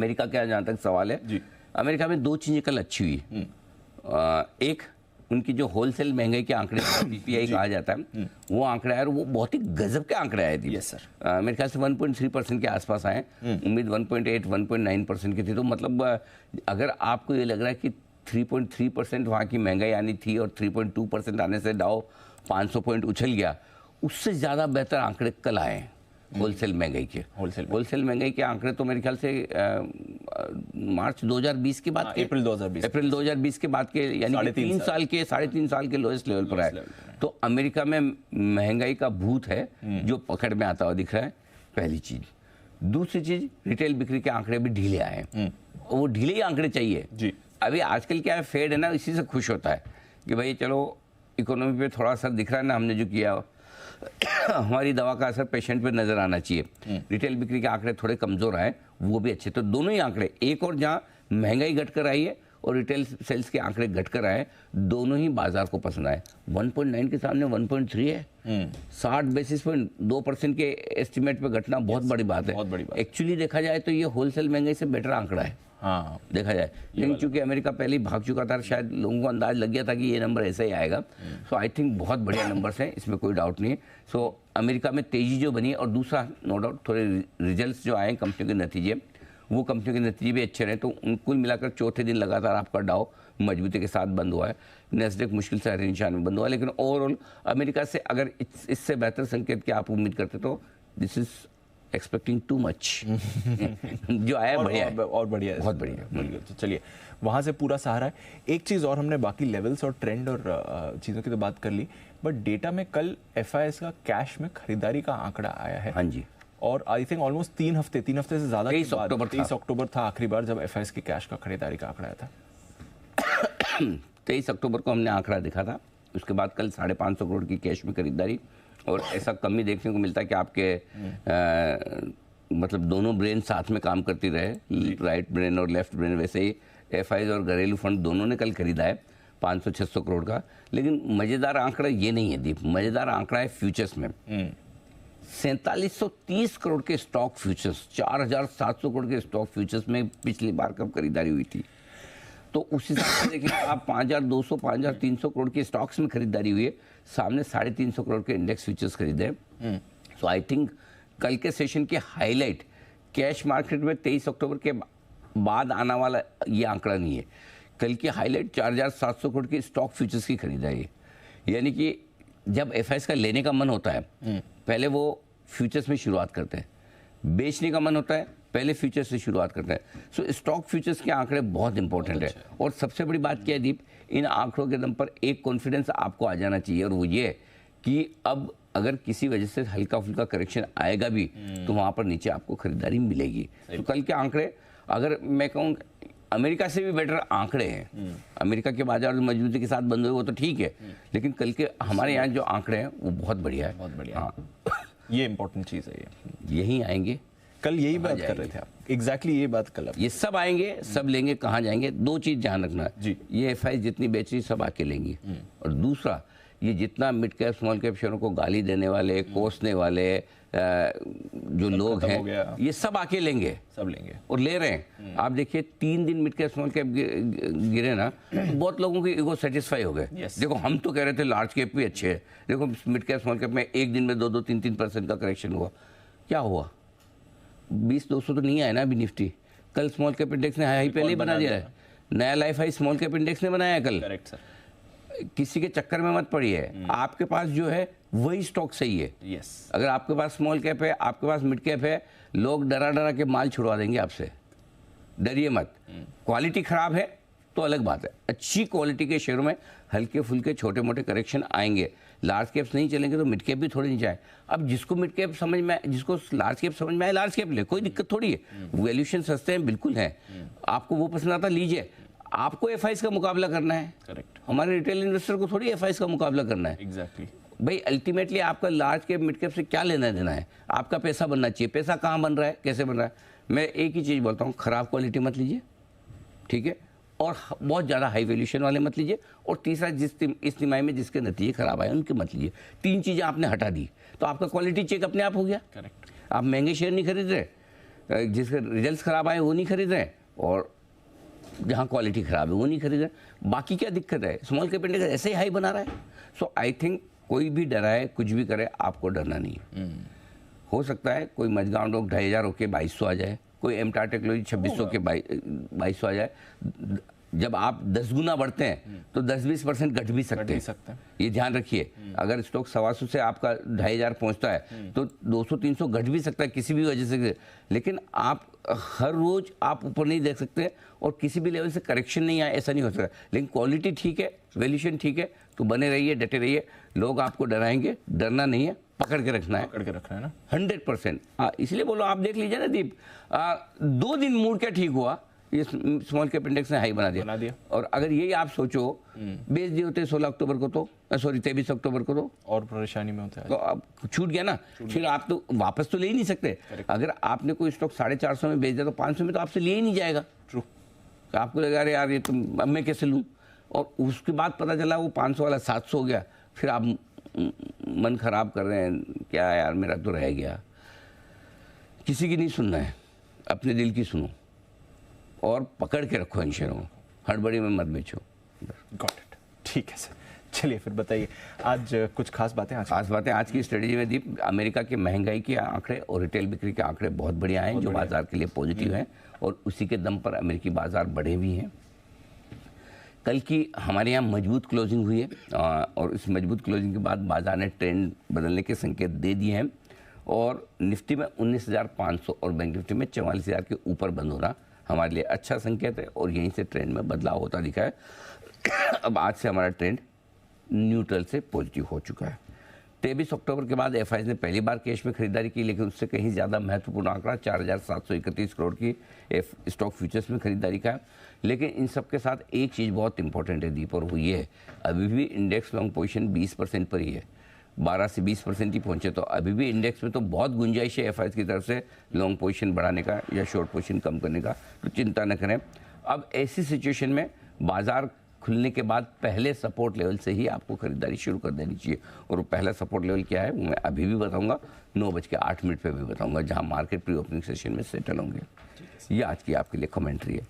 America का जहाँ तक सवाल है जी। अमेरिका में दो चीज़ें कल अच्छी हुई। एक उनकी जो होलसेल महंगाई के आंकड़े पीपीआई कहा जाता है वो आंकड़ा है और वो बहुत ही गजब के आंकड़े आए थे। Yes sir. मेरे ख्याल से 1.3% के आसपास आए, उम्मीद 1.8 1.9% की थी। तो मतलब अगर आपको ये लग रहा है कि 3.3% वहाँ की महंगाई आनी थी और 3.2% आने से डाउ 500 पॉइंट उछल गया, उससे ज़्यादा बेहतर आंकड़े कल आए हैं होलसेल महंगाई के। होलसेल महंगाई के आंकड़े तो मेरे ख्याल से मार्च 2020 के बाद के, अप्रैल 2020 के बाद के, यानी कि 3 साल के लोएस्ट लेवल पर आए। तो अमेरिका में महंगाई का भूत है जो पकड़ में आता हुआ दिख रहा है, पहली चीज। दूसरी चीज, रिटेल बिक्री के आंकड़े भी ढीले आए हैं। वो ढीले ही आंकड़े चाहिए जी। अभी आजकल क्या है, फेड है ना, इसी से खुश होता है कि भाई चलो इकोनॉमी पे थोड़ा असर दिख रहा है ना, हमने जो किया हमारी दवा का असर पेशेंट पे नजर आना चाहिए। रिटेल बिक्री के आंकड़े थोड़े कमजोर आए, वो भी अच्छे। तो दोनों ही आंकड़े, एक और जहां महंगाई घटकर आई है और रिटेल सेल्स के आंकड़े घटकर आए, दोनों ही बाजार को पसंद आए। 1.9 के सामने 1.3 है। 60 बेसिस पॉइंट 2% के एस्टिमेट पे घटना बहुत बड़ी बात है। एक्चुअली देखा जाए तो ये होलसेल महंगाई से बेटर आंकड़ा है। हाँ, देखा जाए, लेकिन चूंकि अमेरिका पहले ही भाग चुका था, शायद लोगों को अंदाज लग गया था कि ये नंबर ऐसा ही आएगा। सो आई थिंक बहुत बढ़िया नंबर्स हैं, इसमें कोई डाउट नहीं है। सो अमेरिका में तेजी जो बनी, और दूसरा नो डाउट थोड़े रिजल्ट्स जो आए कंपनियों के नतीजे, वो कंपनियों के नतीजे भी अच्छे रहे। तो कुल मिलाकर चौथे दिन लगातार आपका डाउ मजबूती के साथ बंद हुआ है। नेस्डेक मुश्किल से हरे निशान में बंद हुआ है, लेकिन ओवरऑल अमेरिका से अगर इससे बेहतर संकेत की आप उम्मीद करते तो this is expecting too much. जो आया बढ़िया है, और बढ़िया है, बहुत बढ़िया। तो चलिए वहाँ से पूरा सहारा है। एक चीज़ और, हमने बाकी लेवल्स और ट्रेंड और चीज़ों की तो बात कर ली, बट डेटा में कल एफआईएस का कैश में खरीदारी का आंकड़ा आया है। हाँ जी। और आई थिंक ऑलमोस्ट 3 हफ्ते से ज़्यादा 23 अक्टूबर था आखिरी बार जब एफआईएस के कैश का खरीदारी का आंकड़ा आया था। 23 अक्टूबर को हमने आंकड़ा देखा था। उसके बाद कल 550 करोड़ की कैश में खरीदारी, और ऐसा कम ही देखने को मिलता है कि आपके मतलब दोनों ब्रेन साथ में काम करती रहे, राइट ब्रेन और लेफ्ट ब्रेन। वैसे ही एफआईज और घरेलू फंड दोनों ने कल खरीदा है 500-600 करोड़ का। लेकिन मज़ेदार आंकड़ा ये नहीं है दीप, मज़ेदार आंकड़ा है फ्यूचर्स में। 4730 करोड़ के स्टॉक फ्यूचर्स, 4700 करोड़ के स्टॉक फ्यूचर्स में पिछली बार कब खरीदारी हुई थी। तो उस हिसाब से देखिए आप 5200 5300 करोड़ के स्टॉक्स में खरीदारी हुई है, सामने 350 करोड़ के इंडेक्स फ्यूचर्स खरीदे। सो आई थिंक कल के सेशन के हाईलाइट कैश मार्केट में 23 अक्टूबर के बाद आने वाला ये आंकड़ा नहीं है। कल की हाईलाइट 4700 करोड़ के स्टॉक फ्यूचर्स की खरीदारी है। यानी कि जब एफआईएस का लेने का मन होता है पहले वो फ्यूचर्स में शुरुआत करते हैं, बेचने का मन होता है पहले फ्यूचर्स से शुरुआत करते हैं। सो स्टॉक फ्यूचर्स के आंकड़े बहुत इंपॉर्टेंट है। और सबसे बड़ी बात क्या है दीप, इन आंकड़ों के दम पर एक कॉन्फिडेंस आपको आ जाना चाहिए, और वो ये कि अब अगर किसी वजह से हल्का फुल्का करेक्शन आएगा भी तो वहां पर नीचे आपको खरीदारी मिलेगी। तो कल के आंकड़े, अगर मैं कहूँ अमेरिका से भी बेटर आंकड़े हैं। अमेरिका के बाजार मजबूती के साथ बंद हुए वो तो ठीक है, लेकिन कल के हमारे यहाँ जो आंकड़े हैं वो बहुत बढ़िया है। बहुत बढ़िया। हाँ, ये इंपॉर्टेंट चीज़ है। ये यही आएंगे, कल यही बात कर रहे थे आप, एग्जैक्टली ये बात कल। ये सब आएंगे, सब लेंगे, कहाँ जाएंगे। दो चीज ध्यान रखना है जी, ये एफआईएस जितनी बेच रही सब आके लेंगी, और दूसरा ये जितना मिड कैप स्मॉल कैप शेयरों को गाली देने वाले, कोसने वाले जो लोग हैं, ये सब आके लेंगे, सब लेंगे और ले रहे हैं। आप देखिए 3 दिन मिड कैप स्मॉल कैप गिरे ना, बहुत लोगों की ईगो सेटिस्फाई हो गए। देखो हम तो कह रहे थे लार्ज कैप भी अच्छे है, देखो मिड कैप स्मॉल कैप में एक दिन में 2-3% का करेक्शन हुआ। क्या हुआ? 20-200 तो नहीं आया ना अभी निफ्टी। कल स्मॉल कैप इंडेक्स ने हाई पहले ही बना दिया है, नया life high small cap index ने बनाया है कल। करेक्ट सर, किसी के चक्कर में मत पड़िए, आपके पास जो है वही स्टॉक सही है। यस, अगर आपके पास स्मॉल कैप है, आपके पास मिड कैप है, लोग डरा डरा के माल छुड़वा देंगे आपसे, डरिए मत। क्वालिटी खराब है तो अलग बात है, अच्छी क्वालिटी के शेयरों में हल्के फुल्के छोटे मोटे करेक्शन आएंगे। लार्ज कैप्स नहीं चलेंगे तो मिड कैप भी थोड़ी नीचे आए। अब जिसको मिड कैप समझ में, जिसको लार्ज कैप समझ में आए लार्ज कैप ले, कोई दिक्कत थोड़ी है। वैल्यूएशन सस्ते हैं, बिल्कुल है, आपको वो पसंद आता लीजिए। आपको एफआईएस का मुकाबला करना है, करेक्ट। हमारे रिटेल इन्वेस्टर को थोड़ी एफआईएस का मुकाबला करना है। एग्जैक्टली भाई अल्टीमेटली आपका लार्ज कैप मिड कैप से क्या लेना देना है, आपका पैसा बनना चाहिए। पैसा कहाँ बन रहा है, कैसे बन रहा है? मैं एक ही चीज़ बोलता हूँ, ख़राब क्वालिटी मत लीजिए, ठीक है, और बहुत ज़्यादा हाई वैल्यूएशन वाले मत लीजिए, और तीसरा इस तिमाही में जिसके नतीजे खराब आए उनके मत लीजिए। 3 चीज़ें आपने हटा दी तो आपका क्वालिटी चेक अपने आप हो गया। करेक्ट। आप महंगे शेयर नहीं खरीद रहे, जिसके रिजल्ट्स खराब आए वो नहीं खरीद रहे, और जहाँ क्वालिटी खराब है वो नहीं खरीद रहे। बाकी क्या दिक्कत है? स्मॉल कैप इंडेक्स ऐसे ही हाई बना रहा है। सो आई थिंक कोई भी डराए, कुछ भी करे, आपको डरना नहीं है। हो सकता है कोई मजगांव लोग 2500 होके 2200 आ जाए, कोई एमटार टेक्नोलॉजी 2600 के 2200 आ जाए। जब आप 10 गुना बढ़ते हैं तो 10-20% घट भी सकते हैं, ये ध्यान रखिए। अगर स्टॉक 125 से आपका 2500 पहुंचता है तो 200-300 घट भी सकता है किसी भी वजह से, लेकिन आप हर रोज आप ऊपर नहीं देख सकते और किसी भी लेवल से करेक्शन नहीं आए, ऐसा नहीं हो सकता। लेकिन क्वालिटी ठीक है, वैल्यूएशन ठीक है, तो बने रहिए, डटे रहिए। लोग आपको डराएंगे, डरना नहीं है, पकड़ के रखना है ना 100%। इसलिए बोलो, आप देख लीजिए ना दीप, 2 दिन मूड क्या ठीक हुआ, ये स्मॉल कैप इंडेक्स ने हाई बना दिया। और अगर यही आप सोचो बेच दिए होते 16 अक्टूबर को तो 23 अक्टूबर को तो और परेशानी में होता है, तो अब छूट गया ना। फिर आप तो वापस तो ले ही नहीं सकते। अगर आपने कोई स्टॉक 450 में बेच दिया तो 500 में तो आपसे ले ही नहीं जाएगा। ट्रू। तो आपको लगा अरे यार ये तो अब मैं कैसे लूँ, और उसके बाद पता चला वो 500 वाला 700 हो गया, फिर आप मन खराब कर रहे हैं, क्या यार मेरा तो रह गया। किसी की नहीं सुनना है, अपने दिल की सुनो और पकड़ के रखो इन शेयरों को, हड़बड़ी में मत बेचो। गॉट इट, ठीक है सर। चलिए फिर बताइए आज कुछ खास बातें। आज की स्ट्रेटजी में दीप, अमेरिका के महंगाई के आंकड़े और रिटेल बिक्री के आंकड़े बहुत बढ़िया हैं, जो बाजार के लिए पॉजिटिव हैं, और उसी के दम पर अमेरिकी बाजार बढ़े भी हैं। कल की हमारे यहाँ मजबूत क्लोजिंग हुई है, और इस मजबूत क्लोजिंग के बाद बाजार ने ट्रेंड बदलने के संकेत दे दिए हैं, और निफ्टी में 19,500 और बैंक निफ्टी में 44,000 के ऊपर बंद होना हमारे लिए अच्छा संकेत है, और यहीं से ट्रेंड में बदलाव होता दिखा है। अब आज से हमारा ट्रेंड न्यूट्रल से पॉजिटिव हो चुका है। 23 अक्टूबर के बाद एफआईज ने पहली बार कैश में खरीदारी की, लेकिन उससे कहीं ज़्यादा महत्वपूर्ण आंकड़ा 4,731 करोड़ की स्टॉक फ्यूचर्स में खरीदारी का है। लेकिन इन सब के साथ एक चीज़ बहुत इंपॉर्टेंट है दीप, और वो ये है, अभी भी इंडेक्स लॉन्ग पोजीशन 20% पर ही है। 12 से 20% ही पहुंचे, तो अभी भी इंडेक्स में तो बहुत गुंजाइश है एफआईज की तरफ से लॉन्ग पोजीशन बढ़ाने का या शॉर्ट पोजीशन कम करने का, तो चिंता न करें। अब ऐसी सिचुएशन में बाजार खुलने के बाद पहले सपोर्ट लेवल से ही आपको खरीदारी शुरू कर देनी चाहिए, और वो पहला सपोर्ट लेवल क्या है वो मैं अभी भी बताऊंगा, 9:08 पे भी बताऊंगा, जहां मार्केट प्री ओपनिंग सेशन में सेटल होंगे। ये आज की आपके लिए कमेंट्री है।